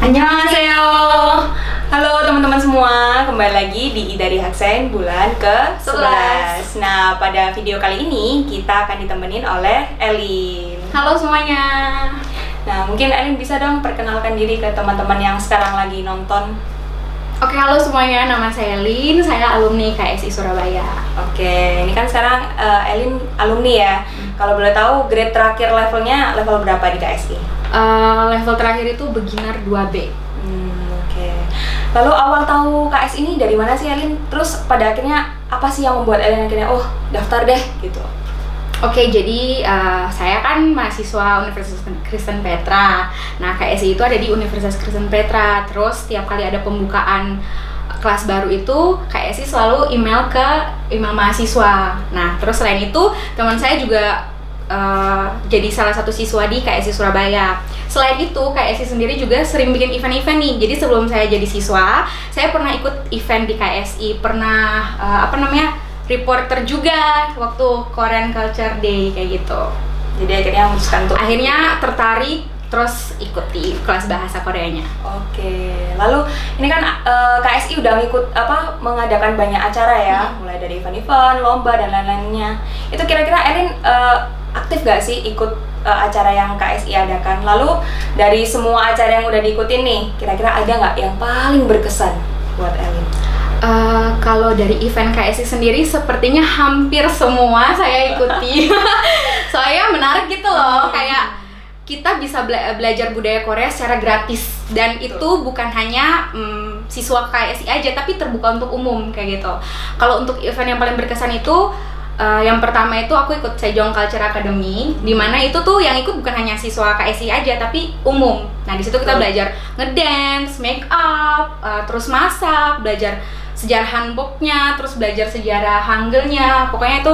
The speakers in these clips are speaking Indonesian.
Annyeonghaseyo. Halo teman-teman semua, kembali lagi di Dari Haksen bulan ke-11. Nah, pada video kali ini kita akan ditemenin oleh Elin. Halo semuanya. Nah, mungkin Elin bisa dong perkenalkan diri ke teman-teman yang sekarang lagi nonton. Oke, halo semuanya, nama saya Elin, saya alumni KSI Surabaya. Oke, ini kan sekarang Elin alumni ya. Kalau boleh tahu grade terakhir levelnya level berapa di KSI? Level terakhir itu beginner 2B. Oke. Lalu awal tahu KS ini dari mana sih Elin? Terus pada akhirnya apa sih yang membuat Elin akhirnya daftar deh gitu? Oke, jadi saya kan mahasiswa Universitas Kristen Petra. Nah, KSI itu ada di Universitas Kristen Petra. Terus setiap kali ada pembukaan kelas baru itu KSI selalu email mahasiswa. Nah, terus selain itu teman saya juga jadi salah satu siswa di KSI Surabaya. Selain itu, KSI sendiri juga sering bikin event-event nih. Jadi sebelum saya jadi siswa, saya pernah ikut event di KSI, pernah reporter juga waktu Korean Culture Day kayak gitu. Jadi akhirnya memutuskan untuk tertarik terus ikuti kelas bahasa Koreanya. Oke. Lalu ini kan KSI udah mengadakan banyak acara ya, mulai dari event-event, lomba dan lain-lainnya. Itu kira-kira Elin aktif gak sih ikut acara yang KSI adakan? Lalu dari semua acara yang udah diikutin nih, kira-kira ada nggak yang paling berkesan buat Elin? Kalau dari event KSI sendiri sepertinya hampir semua saya ikuti. Soalnya menarik gitu loh, kayak kita bisa belajar budaya Korea secara gratis. Dan itu bukan hanya siswa KSI aja, tapi terbuka untuk umum kayak gitu. Kalau untuk event yang paling berkesan itu yang pertama itu aku ikut Sejong Culture Academy, di mana itu tuh yang ikut bukan hanya siswa KSI aja tapi umum. Nah, di situ kita belajar ngedance, make up, terus masak, belajar sejarah hanboknya, terus belajar sejarah Hangulnya. Pokoknya itu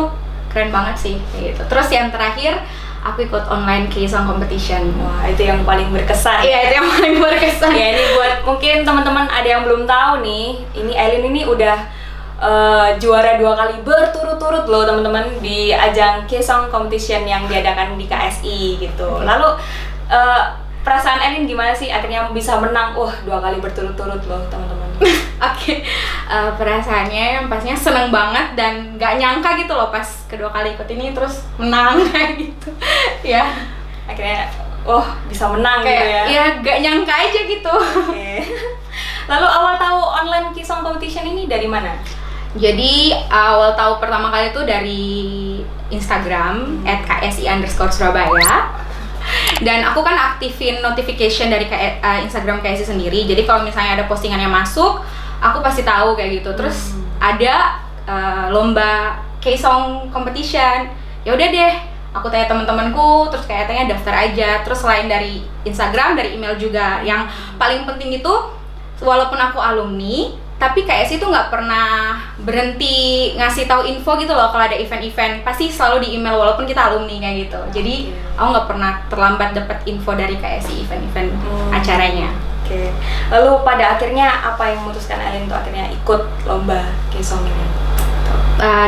keren banget sih kayak gitu. Terus yang terakhir aku ikut online K-song competition. Wah, itu yang paling berkesan. Iya, itu yang paling berkesan. Ya, ini buat mungkin teman-teman ada yang belum tahu nih, ini Elin ini udah juara 2 kali berturut-turut loh teman-teman di ajang K-song competition yang diadakan di KSI gitu. Lalu perasaan Elin gimana sih akhirnya bisa menang 2 kali berturut-turut loh teman-teman? Oke, perasaannya yang pastinya seneng banget dan gak nyangka gitu loh pas kedua kali ikut ini terus menang kayak gitu. Ya, akhirnya bisa menang kayak, gitu ya? Ya gak nyangka aja gitu. Oke. Lalu awal tahu online K-song competition ini dari mana? Jadi awal tahu pertama kali itu dari Instagram @KSI_Surabaya. Dan aku kan aktifin notification dari Instagram KSI sendiri. Jadi kalau misalnya ada postingan yang masuk, aku pasti tahu kayak gitu. Terus ada lomba K-song competition. Ya udah deh, aku tanya teman-temanku, terus katanya daftar aja. Terus selain dari Instagram, dari email juga. Yang paling penting itu walaupun aku alumni, tapi KSI itu nggak pernah berhenti ngasih tahu info gitu loh kalau ada event-event, pasti selalu di email walaupun kita alumni kayak gitu. Jadi aku nggak pernah terlambat dapat info dari KSI event-event acaranya. Oke. Lalu pada akhirnya apa yang memutuskan Elin untuk akhirnya ikut lomba K-song ini?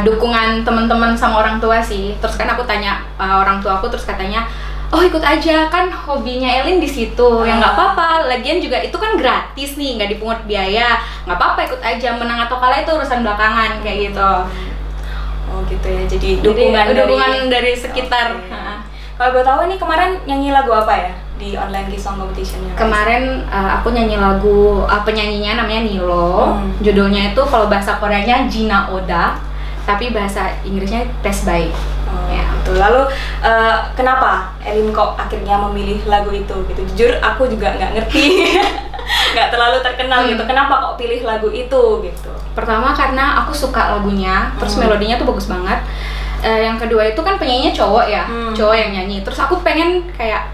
Dukungan teman-teman sama orang tua sih. Terus kan aku tanya orang tua aku, terus katanya ikut aja, kan hobinya Elin di situ. Ya nggak apa-apa, lagian juga itu kan gratis nih, nggak dipungut biaya, nggak apa-apa ikut aja, menang atau kalah itu urusan belakangan kayak gitu. Oh gitu ya, jadi dukungan dari sekitar. Kalau gue tahu ini kemarin nyanyi lagu apa ya di online K-song competitionnya? Kemarin aku nyanyi lagu, penyanyinya namanya Nilo. Judulnya itu kalau bahasa Koreanya Jina Oda, tapi bahasa Inggrisnya Best By. Ya, betul. Lalu kenapa Elin kok akhirnya memilih lagu itu gitu? Jujur aku juga nggak ngerti, nggak terlalu terkenal gitu. Kenapa kok pilih lagu itu gitu? Pertama karena aku suka lagunya, terus melodinya tuh bagus banget. Yang kedua itu kan penyanyinya cowok ya, cowok yang nyanyi. Terus aku pengen kayak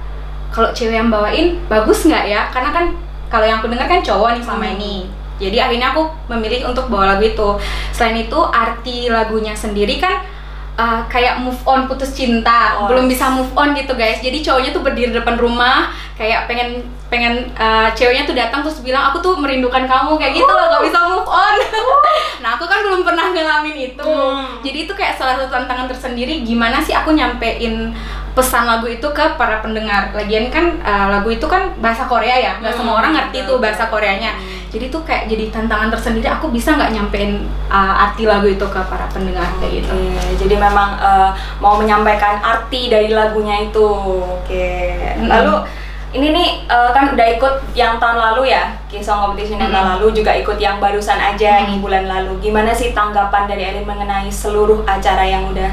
kalau cewek yang bawain bagus nggak ya? Karena kan kalau yang aku dengar kan cowok nih selama ini. Jadi akhirnya aku memilih untuk bawa lagu itu. Selain itu arti lagunya sendiri kan kayak move on, putus cinta, belum bisa move on gitu guys. Jadi cowoknya tuh berdiri depan rumah, kayak pengen ceweknya tuh datang terus bilang aku tuh merindukan kamu kayak gitu loh, gak bisa move on. Nah aku kan belum pernah ngalamin itu. Jadi itu kayak salah satu tantangan tersendiri, gimana sih aku nyampein pesan lagu itu ke para pendengar. Lagian kan lagu itu kan bahasa Korea ya, nggak semua orang ngerti tuh bahasa Koreanya. Jadi tuh kayak jadi tantangan tersendiri, aku bisa nggak nyampein arti lagu itu ke para pendengar kayak gitu. Jadi memang mau menyampaikan arti dari lagunya itu. Lalu ini nih kan udah ikut yang tahun lalu ya, K-Song Competition yang tahun lalu, juga ikut yang barusan aja nih bulan lalu. Gimana sih tanggapan dari Elin mengenai seluruh acara yang udah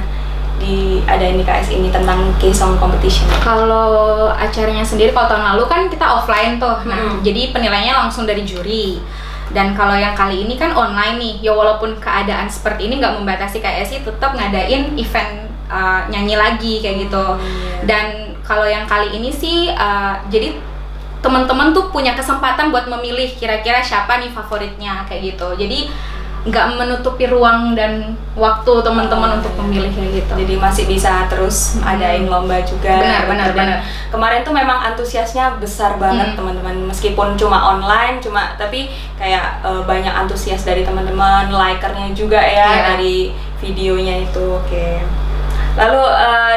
diadain di KSI ini tentang K-Song Competition? Kalau acaranya sendiri, kalau tahun lalu kan kita offline tuh, jadi penilaiannya langsung dari juri. Dan kalau yang kali ini kan online nih, ya walaupun keadaan seperti ini nggak membatasi KSI tetap ngadain event nyanyi lagi kayak gitu. Dan kalau yang kali ini sih, jadi teman-teman tuh punya kesempatan buat memilih kira-kira siapa nih favoritnya kayak gitu. Jadi nggak menutupi ruang dan waktu teman-teman untuk memilih kayak gitu. Jadi masih bisa terus adain lomba juga. Benar. Kemarin tuh memang antusiasnya besar banget teman-teman, meskipun cuma online, tapi kayak banyak antusias dari teman-teman, likernya juga ya dari videonya itu. Lalu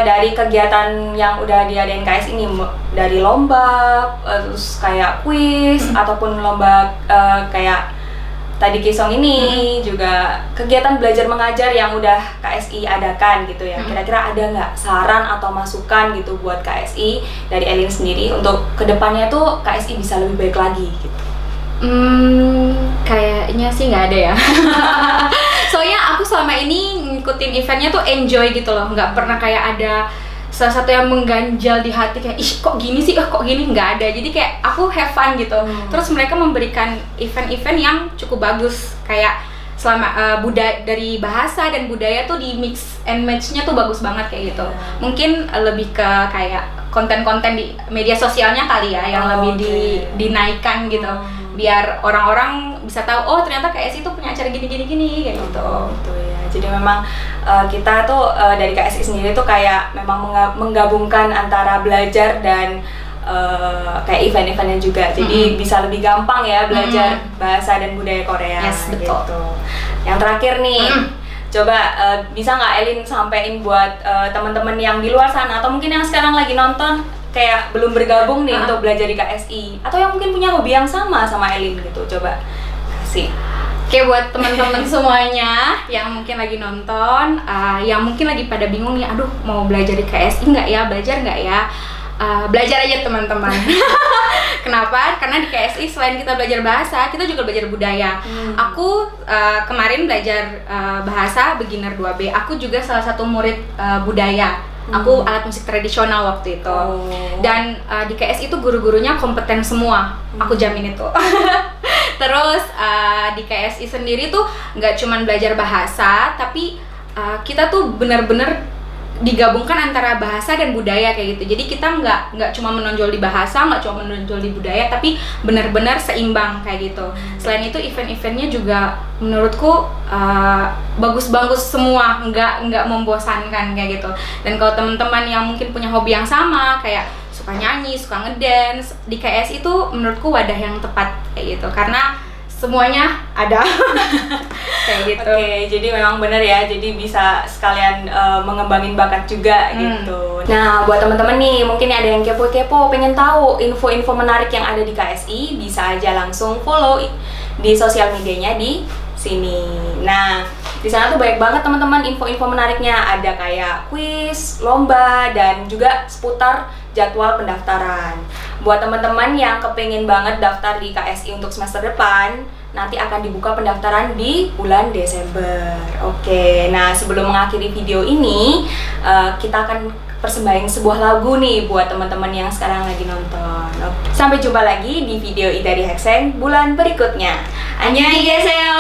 dari kegiatan yang udah diadain KS ini, dari lomba, terus kayak kuis ataupun lomba kayak tadi K-Song ini, juga kegiatan belajar mengajar yang udah KSI adakan gitu ya. Kira-kira ada nggak saran atau masukan gitu buat KSI dari Elin sendiri untuk kedepannya tuh KSI bisa lebih baik lagi gitu? Kayaknya sih nggak ada ya. Soalnya aku selama ini ngikutin eventnya tuh enjoy gitu loh, nggak pernah kayak ada salah satu yang mengganjal di hati kayak ih kok gini sih, kok gini, nggak ada. Jadi kayak aku have fun gitu. Terus mereka memberikan event-event yang cukup bagus, kayak selama dari bahasa dan budaya tuh di mix and match-nya tuh bagus banget kayak gitu. Mungkin lebih ke kayak konten-konten di media sosialnya kali ya yang lebih dinaikkan gitu, biar orang-orang bisa tahu oh ternyata KSI tuh punya acara gini kayak gitu. Jadi memang kita tuh dari KSI sendiri tuh kayak memang menggabungkan antara belajar dan kayak event-eventnya juga. Jadi bisa lebih gampang ya belajar bahasa dan budaya Korea. Yes, betul. Gitu. Yang terakhir nih, coba bisa nggak Elin sampein buat teman-teman yang di luar sana atau mungkin yang sekarang lagi nonton kayak belum bergabung nih untuk belajar di KSI, atau yang mungkin punya hobi yang sama Elin gitu, coba kasih. Oke, buat teman-teman semuanya yang mungkin lagi nonton, yang mungkin lagi pada bingung nih, aduh mau belajar di KSI nggak ya, belajar nggak ya? Belajar aja teman-teman. Kenapa? Karena di KSI selain kita belajar bahasa, kita juga belajar budaya. Aku kemarin belajar bahasa beginner 2B. Aku juga salah satu murid budaya. Aku alat musik tradisional waktu itu. Dan di KSI itu guru-gurunya kompeten semua. Aku jamin itu. Terus di KSI sendiri tuh nggak cuman belajar bahasa, tapi kita tuh benar-benar digabungkan antara bahasa dan budaya kayak gitu. Jadi kita nggak cuma menonjol di bahasa, nggak cuma menonjol di budaya, tapi benar-benar seimbang kayak gitu. Selain itu event-eventnya juga menurutku bagus-bagus semua, nggak membosankan kayak gitu. Dan kalau teman-teman yang mungkin punya hobi yang sama, kayak suka nyanyi, suka ngedance, di KS itu menurutku wadah yang tepat kayak gitu, karena semuanya ada. Kayak gitu. Jadi memang benar ya, jadi bisa sekalian mengembangin bakat juga gitu. Nah, buat teman-teman nih, mungkin ada yang kepo-kepo pengen tahu info-info menarik yang ada di KSI, bisa aja langsung follow di sosial medianya di sini. Nah, di sana tuh banyak banget teman-teman info-info menariknya, ada kayak kuis, lomba, dan juga seputar jadwal pendaftaran. Buat teman-teman yang kepengen banget daftar di KSI untuk semester depan, nanti akan dibuka pendaftaran di bulan Desember. Nah sebelum mengakhiri video ini, kita akan persembahin sebuah lagu nih buat teman-teman yang sekarang lagi nonton. Sampai jumpa lagi di video Idari Hexeng bulan berikutnya. Annyeonghaseyo.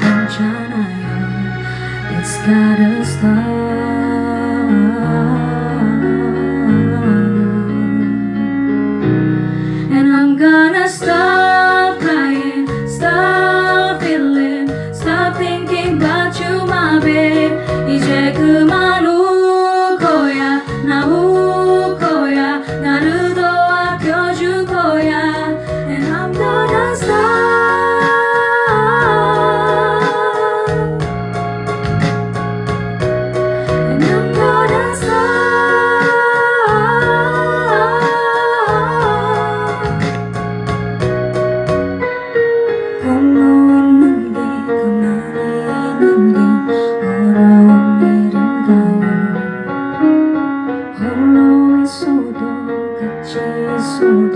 괜찮아요. It's gotta stop. And I'm gonna stop crying, stop feeling, stop thinking about you, my babe. 이제 그만 울 거야, 나 울 거야, 나를 더 아껴줄 거야. And I'm gonna stop. And I'm gonna stop. 홀로 있는 게 가만히 있는 게 어려운 일인가요? 홀로 있어도 같이 있어도